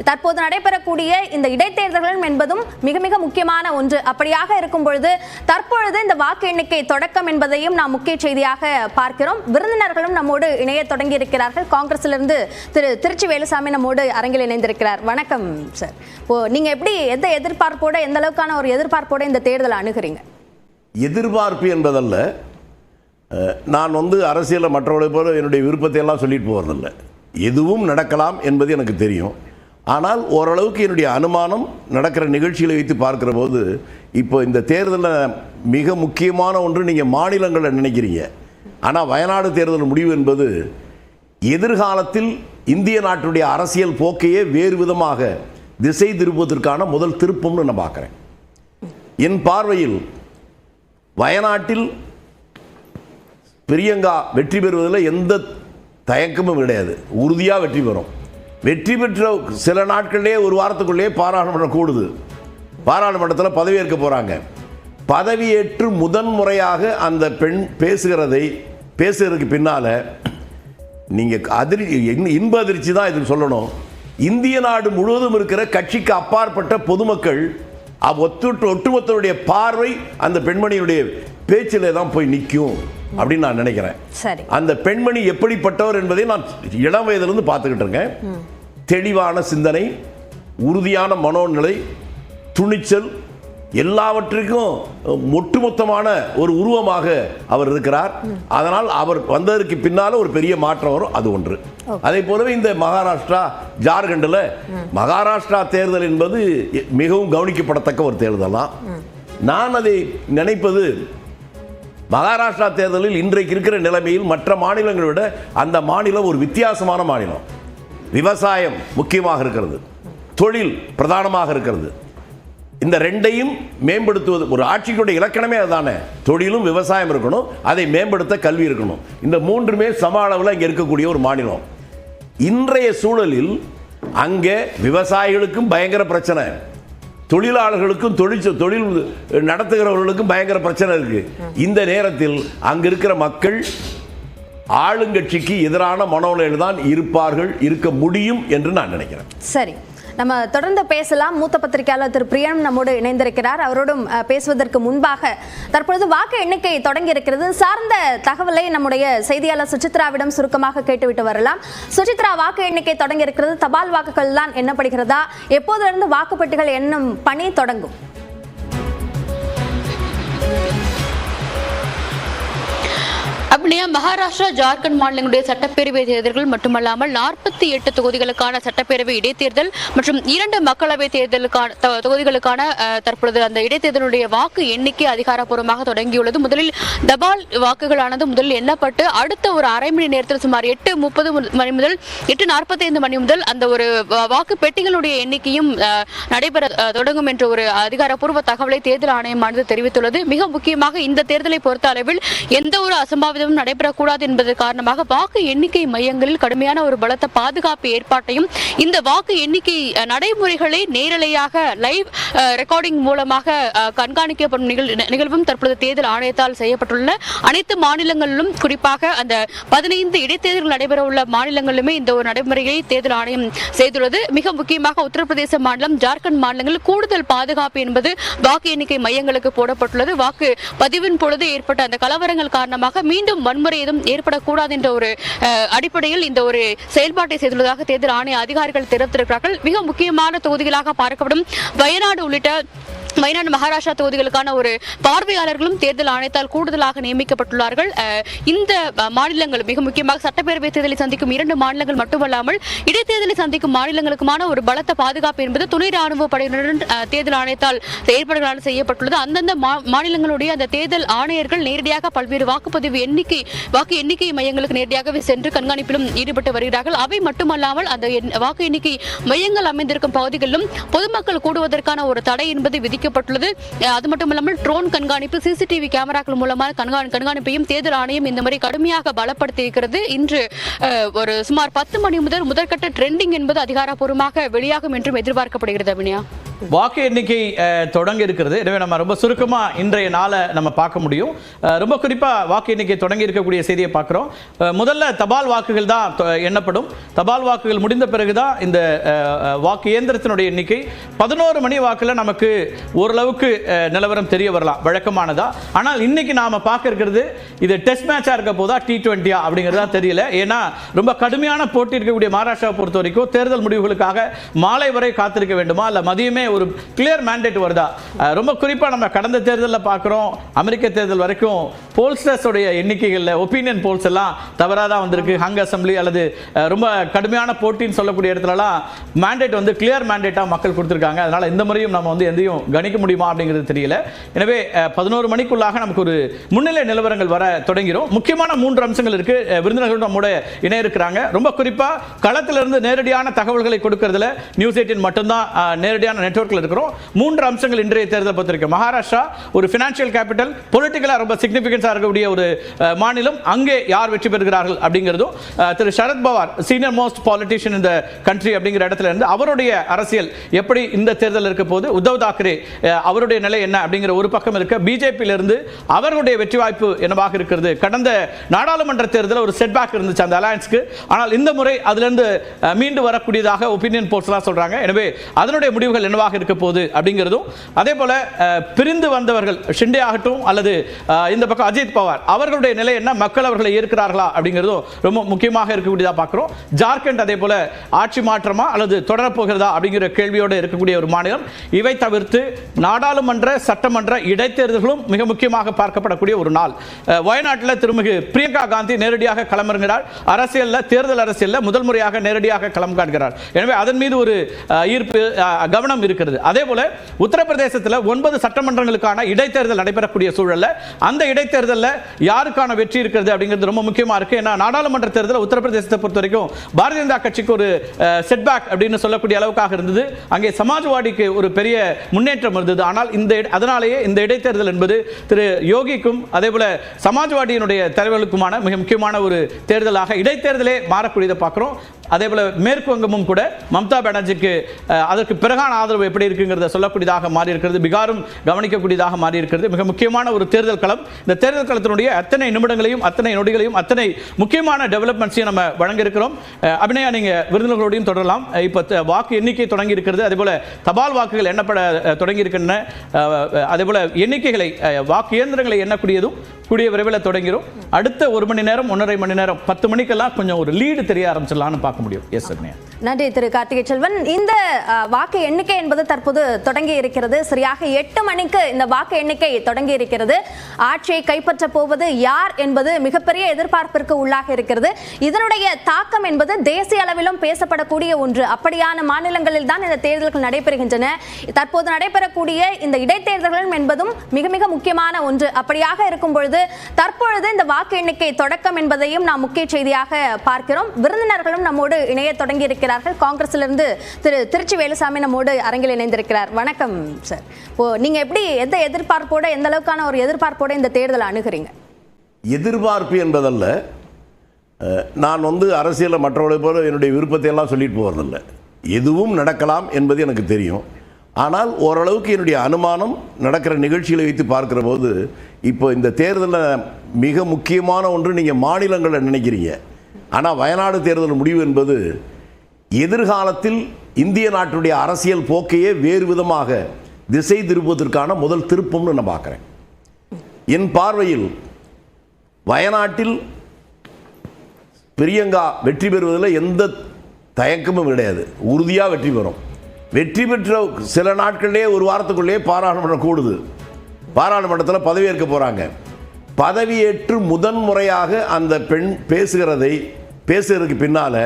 தற்போது நடைபெறக்கூடிய இந்த இடைத்தேர்தல்கள் என்பதும் மிக மிக முக்கியமான ஒன்று. அப்படியாக இருக்கும் பொழுது தற்பொழுது இந்த வாக்கு எண்ணிக்கை தொடக்கம் என்பதையும் நாம் முக்கிய செய்தியாக பார்க்கிறோம். விருந்தினர்களும் நம்மோடு இணைய தொடங்கி இருக்கிறார்கள். காங்கிரஸிலிருந்து திரு திருச்சி வேலுசாமி நம்மோடு அரங்கில் இணைந்திருக்கிறார். வணக்கம் சார். நீங்க எப்படி எந்த எதிர்பார்ப்போட, எந்த அளவுக்கான ஒரு எதிர்பார்ப்போட இந்த தேர்தலை அணுகிறீங்க? எதிர்பார்ப்பு என்பதல்ல, நான் அரசியலில் மற்றவர்களை போல என்னுடைய விருப்பத்தை எல்லாம் சொல்லிட்டு போவதில்லை. எதுவும் நடக்கலாம் என்பது எனக்கு தெரியும். ஆனால் ஓரளவுக்கு என்னுடைய அனுமானம் நடக்கிற நிகழ்ச்சிகளை வைத்து பார்க்கிற போது, இப்போ இந்த தேர்தலில் மிக முக்கியமான ஒன்று நீங்கள் மாநிலங்களை நினைக்கிறீங்க. ஆனால் வயநாடு தேர்தல் முடிவு என்பது எதிர்காலத்தில் இந்திய நாட்டுடைய அரசியல் போக்கையே வேறு விதமாக திசை திருப்புவதற்கான முதல் திருப்பம்னு நான் பார்க்குறேன். என் பார்வையில் வயநாட்டில் பிரியங்கா வெற்றி பெறுவதில் எந்த தயக்கமும் கிடையாது. உறுதியாக வெற்றி பெறும். வெற்றி பெற்ற சில நாட்களிலே, ஒரு வாரத்துக்குள்ளே பாராளுமன்றம் கூடுது. பாராளுமன்றத்தில் பதவியேற்க போகிறாங்க. பதவியேற்று முதன்முறையாக அந்த பெண் பேசுகிறதுக்கு பின்னால் நீங்கள் இன்ப அதிர்ச்சி தான் இதுக்கு சொல்லணும். இந்திய நாடு முழுவதும் இருக்கிற கட்சிக்கு அப்பாற்பட்ட பொதுமக்கள் ஒட்டுமொத்தருடைய பார்வை அந்த பெண்மணியுடைய பேச்சிலே தான் போய் நிற்கும் அப்படின்னு நான் நினைக்கிறேன். அந்த பெண்மணி எப்படிப்பட்டவர் என்பதை நான் இளம் வயதிலிருந்து பார்த்துக்கிட்டு இருக்கேன். தெளிவான சிந்தனை, உறுதியான மனோநிலை, துணிச்சல், எல்லாவற்றுக்கும் ஒட்டுமொத்தமான ஒரு உருவமாக அவர் இருக்கிறார். அதனால் அவர் வந்ததற்கு பின்னால ஒரு பெரிய மாற்றம் வரும். அது ஒன்று. அதே போலவே இந்த மகாராஷ்டிரா, ஜார்க்கண்டில் மகாராஷ்டிரா தேர்தல் என்பது மிகவும் கவனிக்கப்படத்தக்க ஒரு தேர்தல் தான். நான் அதை நினைப்பது, மகாராஷ்டிரா தேர்தலில் இன்றைக்கு இருக்கிற நிலைமையில் மற்ற மாநிலங்களை விட அந்த மாநிலம் ஒரு வித்தியாசமான மாநிலம். விவசாயம் முக்கியமாக இருக்கிறது, தொழில் பிரதானமாக இருக்கிறது. இந்த ரெண்டையும் மேம்படுத்துவது ஒரு ஆட்சிக்குடைய இலக்கணமே அதுதானே. தொழிலும் விவசாயம் இருக்கணும், அதை மேம்படுத்த கல்வி இருக்கணும். இந்த மூன்றுமே சம அளவில் இங்கே இருக்கக்கூடிய ஒரு மாநிலம். இன்றைய சூழலில் அங்கே விவசாயிகளுக்கும் பயங்கர பிரச்சனை, தொழிலாளர்களுக்கும் தொழில் நடத்துகிறவர்களுக்கும் பயங்கர பிரச்சனை இருக்கு. இந்த நேரத்தில் அங்க இருக்கிற மக்கள் ஆளுங்கட்சிக்கு எதிரான மனோநிலையில் தான் இருக்க முடியும் என்று நான் நினைக்கிறேன். சரி, நம்ம தொடர்ந்து பேசலாம். மூத்த பத்திரிகையாளர் திரு பிரியன் நம்மோடு இணைந்திருக்கிறார். அவரோடும் பேசுவதற்கு முன்பாக, தற்பொழுது வாக்கு எண்ணிக்கை தொடங்கி இருக்கிறது சார்ந்த தகவலை நம்முடைய செய்தியாளர் சுசித்ராவிடம் சுருக்கமாக கேட்டுவிட்டு வரலாம். சுசித்ரா, வாக்கு எண்ணிக்கை தொடங்கி இருக்கிறது. தபால் வாக்குகள் தான் எண்ணப்படுகிறதா? எப்போதிலிருந்து வாக்குப்பெட்டிகள் எண்ணும் பணி தொடங்கும்? அப்படியா, மகாராஷ்டிரா, ஜார்க்கண்ட் மாநிலங்களுடைய சட்டப்பேரவை தேர்தல்கள் மட்டுமல்லாமல் 48 தொகுதிகளுக்கான சட்டப்பேரவை இடைத்தேர்தல் மற்றும் 2 மக்களவை தேர்தலுக்கான தொகுதிகளுக்கான தற்பொழுது அந்த இடைத்தேர்தலுடைய வாக்கு எண்ணிக்கை அதிகாரப்பூர்வமாக தொடங்கியுள்ளது. முதலில் தபால் வாக்குகளானது முதலில் எண்ணப்பட்டு அடுத்த ஒரு அரை மணி நேரத்தில் சுமார் 8:30 மணி முதல் 8:45 மணி முதல் அந்த ஒரு வாக்கு பெட்டிகளுடைய எண்ணிக்கையும் நடைபெற தொடங்கும் என்ற ஒரு அதிகாரப்பூர்வ தகவலை தேர்தல் ஆணையமானது தெரிவித்துள்ளது. மிக முக்கியமாக இந்த தேர்தலை பொறுத்த அளவில் எந்த ஒரு அசம்பாவிதம் நடைபெறக்கூடாது என்பது காரணமாக வாக்கு எண்ணிக்கை மையங்களில் கடுமையான ஒரு பலத்த பாதுகாப்பு ஏற்பாட்டையும், இந்த வாக்கு எண்ணிக்கை நடைமுறைகளை நேரலையாக லைவ் ரெக்கார்டிங் மூலமாக கண்காணிக்கப்படும் நிகழ்வும் தற்பொழுது தேர்தல் ஆணையத்தால் செய்யப்பட்டுள்ள அனைத்து மாநிலங்களிலும், குறிப்பாக அந்த 15 இடைத்தேர்தல்கள் நடைபெற உள்ள மாநிலங்களிலுமே இந்த ஒரு நடைமுறையை தேர்தல் ஆணையம் செய்துள்ளது. மிக முக்கியமாக உத்தரப்பிரதேச மாநிலம், ஜார்க்கண்ட் மாநிலங்களில் கூடுதல் பாதுகாப்பு என்பது வாக்கு எண்ணிக்கை மையங்களுக்கு போடப்பட்டுள்ளது. வாக்கு பதிவின் பொழுது ஏற்பட்ட அந்த கலவரங்கள் காரணமாக மீண்டும் வன்முறை எதுவும் ஏற்படக்கூடாது என்ற ஒரு அடிப்படையில் இந்த ஒரு செயல்பாட்டை செய்துள்ளதாக தேர்தல் ஆணைய அதிகாரிகள் தெரிவித்திருக்கிறார்கள். மிக முக்கியமான தொகுதிகளாக பார்க்கப்படும் வயநாடு உள்ளிட்ட மகாராஷ்டிரா தொகுதிகளுக்கான ஒரு பார்வையாளர்களும் தேர்தல் ஆணையத்தால் கூடுதலாக நியமிக்கப்பட்டுள்ளார்கள். இந்த மாநிலங்கள் மிக முக்கியமாக சட்டப்பேரவை தேர்தலை சந்திக்கும் 2 மாநிலங்கள் மட்டுமல்லாமல் இடைத்தேர்தலை சந்திக்கும் மாநிலங்களுக்குமான ஒரு பலத்த பாதுகாப்பு என்பது துணை ராணுவ படையினருடன் தேர்தல் ஆணையத்தால் செயல்பாடுகளால் செய்யப்பட்டுள்ளது. அந்தந்த மாநிலங்களுடைய அந்த தேர்தல் ஆணையர்கள் நேரடியாக பல்வேறு வாக்கு எண்ணிக்கை மையங்களுக்கு நேரடியாகவே சென்று கண்காணிப்பிலும் ஈடுபட்டு வருகிறார்கள். அவை மட்டுமல்லாமல் அந்த வாக்கு எண்ணிக்கை மையங்கள் அமைந்திருக்கும் பகுதிகளிலும் பொதுமக்கள் கூடுவதற்கான ஒரு தடை என்பது விதிக்கப்பட்டுள்ளது. அது மட்டுமல்லாமல் ட்ரோன் கண்காணிப்பு, சிசிடிவி கேமராக்கள் மூலமான கண்காணிப்பையும் தேர்தல் ஆணையம் இந்த மாதிரி கடுமையாக பலப்படுத்தி இருக்கிறது. இன்று ஒரு சுமார் 10 மணி முதல் முதற்கட்ட ட்ரெண்டிங் என்பது அதிகாரப்பூர்வமாக வெளியாகும் என்றும் எதிர்பார்க்கப்படுகிறது. அபினியா. வாக்கு எண்ணிக்கை தொடங்க இருக்கிறது. எனவே நம்ம ரொம்ப சுருக்கமா இன்றைய நாளை நம்ம பார்க்க முடியும். ரொம்ப குறிப்பா வாக்கு எண்ணிக்கை தொடங்கி இருக்கக்கூடிய செய்தியை பார்க்கிறோம். முதல்ல தபால் வாக்குகள் தான் எண்ணப்படும். தபால் வாக்குகள் முடிந்த பிறகுதான் இந்த வாக்கு இயந்திரத்தினுடைய எண்ணிக்கை. 11 மணி வாக்குல நமக்கு ஓரளவுக்கு நிலவரம் தெரிய வரலாம், வழக்கமானதா. ஆனால் இன்னைக்கு நாம பார்க்க இருக்கிறது இது டெஸ்ட் மேட்சா இருக்க போதா T20 அப்படிங்கிறதா தெரியல. ஏன்னா ரொம்ப கடுமையான போட்டி இருக்கக்கூடிய மகாராஷ்டிராவை பொறுத்த வரைக்கும் தேர்தல் முடிவுகளுக்காக மாலை வரை காத்திருக்க வேண்டுமா, இல்ல மதியமே ஒரு கிளியர் மேண்டேட் வருதா? ரொம்ப குறிப்பா நம்ம கடந்த தேர்தலில் பார்க்கிறோம், அமெரிக்க தேர்தல் வரைக்கும் போல்ஸ்டர்ஸ் உடைய எண்ணிக்கைகள்ல ஒப்பீனியன் போல்ஸ் எல்லாம் தவறாதான் வந்திருக்கு. ஹங் அசம்பிளி அல்லது ரொம்ப கடுமையான போட்டின்னு சொல்லக்கூடிய இடத்துலலாம் மேண்டேட் வந்து கிளியர் மேண்டேட்டா மக்கள் கொடுத்திருக்காங்க. அதனால இந்த முறையும் நம்ம வந்து எதையும் கணிக்க முடியுமா அப்படிங்கிறது தெரியல. எனவே 11 மணிக்குள்ளாக நமக்கு ஒரு முன்னிலை நிலவரங்கள் வர தொடங்கிறோம். முக்கியமான 3 அம்சங்கள் இருக்கு. விருந்தினர்கள் நம்மோட இணைய இருக்கிறாங்க. ரொம்ப குறிப்பா களத்திலிருந்து நேரடியான தகவல்களை கொடுக்கிறதுல நியூஸ் 18 மட்டும்தான் நேரடியான நெட்வொர்க்ல இருக்கிறோம். 3 அம்சங்கள் இன்றைய தேர்தல் பத்திரிக்கை. மகாராஷ்டிரா ஒரு பினான்சியல் கேபிட்டல், பொலிட்டிக்கலா ரொம்ப சிக்னிபிகன்ஸா இருக்கக்கூடிய ஒரு மாநிலம். அங்கே யார் வெற்றி பெறுகிறார்கள் அப்படிங்கிறதும் திரு Sharad Pawar senior most politician இந்த கண்ட்ரி அப்படிங்கிற இடத்துல இருந்து அவருடைய அரசியல் எப்படி இந்த தேர்தல் இருக்க போது, உத்தவ் தாக்கரே அவருடைய நிலை என்ன அப்படிங்கிற ஒரு பக்கம் இருக்க, பிஜேபியில இருந்து அவர்களுடைய வெற்றி வாய்ப்பு என்னவாக இருக்கிறது. கடந்த நாடாளுமன்ற தேர்தலில் ஒரு செட்பேக் இருந்துச்சு அந்த அலையன்ஸ்க்கு. ஆனால் இந்த முறை அதிலிருந்து மீண்டு வரக்கூடியதாக ஒப்பீனியன் போல்ஸ்லாம் சொல்றாங்க. எனவே அதனுடைய முடிவுகள் என்னவாக இருக்க போகுது அப்படிங்கிறதும், அதே போல பிரிந்து வந்தவர்கள் ஷிண்டே ஆகட்டும் அல்லது இந்த பக்கம் அஜித் பவார் அவர்களுடைய நிலை என்ன, மக்கள் அவர்களை ஏற்கிறார்களா அப்படிங்கிறதும் ரொம்ப முக்கியமாக இருக்கக்கூடியதாக பார்க்கிறோம். ஜார்க்கண்ட் அதே போல ஆட்சி மாற்றமா அல்லது தொடரப்போகிறதா அப்படிங்கிற கேள்வியோடு இருக்கக்கூடிய ஒரு மாநிலம். இவை தவிர்த்து நாடாளுமன்ற சட்டமன்ற இடைத்தேர்தல்களும் மிக முக்கியமாக பார்க்கப்படக்கூடிய ஒரு நாள். வயநாட்டில் திருமிகு பிரியங்கா காந்தி நேரடியாக களமிறங்குகிறார். அரசியலில், தேர்தல் அரசியலில் முதல் முறையாக நேரடியாக களம் காண்கிறார். எனவே அதன் மீது ஒரு ஈர்ப்பு கவனம் இருக்கிறது. அதே போல உத்தரப்பிரதேசத்தில் 9 சட்டமன்றங்களுக்கான இடைத்தேர்தல் நடைபெறக்கூடிய சூழல்ல அந்த இடைத்தேர்தலில் யாருக்கான வெற்றி இருக்கிறது அப்படிங்கிறது ரொம்ப முக்கியமா இருக்கு. ஏன்னா நாடாளுமன்ற தேர்தல் உத்தரப்பிரதேசத்தை பொறுத்த வரைக்கும் பாரதிய ஜனதா கட்சிக்கு ஒரு செட்பேக் அப்படின்னு சொல்லக்கூடிய அளவுக்காக இருந்தது. அங்கே சமாஜ்வாடிக்கு ஒரு பெரிய முன்னேற்றம் இருந்தது. ஆனால் அதனாலேயே இந்த இடைத்தேர்தல் என்பது திரு யோகிக்கும் அதே போல சமாஜ்வாடியினுடைய தலைவர்களுக்குமான மிக முக்கியமான ஒரு தேர்தலாக இடைத்தேர்தலே மாறக்கூடியதை பார்க்கிறோம். அதே போல மேற்கு வங்கமும் கூட மம்தா பானர்ஜிக்கு அதற்கு பிறகான ஆதரவு எப்படி இருக்குங்கிறத சொல்லக்கூடியதாக மாறி இருக்கிறது. பீகாரும் கவனிக்கக்கூடியதாக மாறி இருக்கிறது. மிக முக்கியமான ஒரு தேர்தல் களம். இந்த தேர்தல் களத்தினுடைய அத்தனை நிமிடங்களையும் அத்தனை நொடிகளையும் அத்தனை முக்கியமான டெவலப்மெண்ட்ஸையும் நம்ம வழங்க இருக்கிறோம். அபிநயா, நீங்க விருந்தினர்களோடையும் தொடரலாம். இப்போ வாக்கு எண்ணிக்கை தொடங்கி இருக்கிறது. அதே போல தபால் வாக்குகள் எண்ணப்பட தொடங்கி இருக்கின்றன. அதே போல எண்ணிக்கைகளை வாக்கு இயந்திரங்களை எண்ணக்கூடியதும் கூடிய விரைவில் தொடங்கிறோம். அடுத்த 1 மணி நேரம் 1.5 மணி நேரம் 10 மணிக்கெல்லாம் கொஞ்சம் ஒரு லீடு தெரிய ஆரம்பிச்சிடலாம்னு பார்க்க முடியும். எஸ் அபிநயா. நன்றி திரு கார்த்திகை செல்வன். இந்த வாக்கு எண்ணிக்கை என்பது தற்போது தொடங்கி இருக்கிறது. சரியாக 8 மணிக்கு இந்த வாக்கு எண்ணிக்கை தொடங்கி இருக்கிறது. ஆட்சியை கைப்பற்ற போவது யார் என்பது மிகப்பெரிய எதிர்பார்ப்பிற்கு உள்ளாக இருக்கிறது. இதனுடைய தாக்கம் என்பது தேசிய அளவிலும் பேசப்படக்கூடிய ஒன்று. அப்படியான மாநிலங்களில் தான் இந்த தேர்தல்கள் நடைபெறுகின்றன. தற்போது நடைபெறக்கூடிய இந்த இடைத்தேர்தல்கள் என்பதும் மிக மிக முக்கியமான ஒன்று. அப்படியாக இருக்கும் பொழுது தற்பொழுது இந்த வாக்கு எண்ணிக்கை தொடக்கம் என்பதையும் நாம் முக்கிய செய்தியாக பார்க்கிறோம். விருந்தினர்களும் நம்மோடு இணைய தொடங்கி இருக்கிறார்கள். காங்கிரஸிலிருந்து திரு திருச்சி வேலுசாமி நம்மோடு அரங்கில் இணைந்திருக்கிறார். வணக்கம் சார். நீங்க எப்படி எந்த எதிர்பார்ப்போட, எந்த அளவுக்கான ஒரு எதிர்பார்ப்போட இந்த தேர்தலை அணுகிறீங்க? எதிர்பார்ப்பு என்பதல்ல, நான் அரசியலில் மற்றவர்களை போல என்னுடைய விருப்பத்தை எல்லாம் சொல்லிட்டு போவதில்லை. எதுவும் நடக்கலாம் என்பது எனக்கு தெரியும். ஆனால் ஓரளவுக்கு என்னுடைய அனுமானம் நடக்கிற நிகழ்ச்சிகளை வைத்து பார்க்கிற போது, இப்போ இந்த தேர்தலில் மிக முக்கியமான ஒன்று நீங்கள் மாநிலங்களை நினைக்கிறீங்க. ஆனால் வயநாடு தேர்தல் முடிவு என்பது எதிர்காலத்தில் இந்திய நாட்டுடைய அரசியல் போக்கையே வேறு விதமாக திசை திருப்புவதற்கான முதல் திருப்பம்னு நான் பார்க்குறேன். என் பார்வையில் வயநாட்டில் பிரியங்கா வெற்றி பெறுவதில் எந்த தயக்கமும் கிடையாது. உறுதியாக வெற்றி பெறும். வெற்றி பெற்ற சில நாட்களிலே, ஒரு வாரத்துக்குள்ளே பாராளுமன்றம் கூடுது. பாராளுமன்றத்தில் பதவியேற்க போகிறாங்க. பதவியேற்று முதன்முறையாக அந்த பெண் பேசுகிறதுக்கு பின்னால்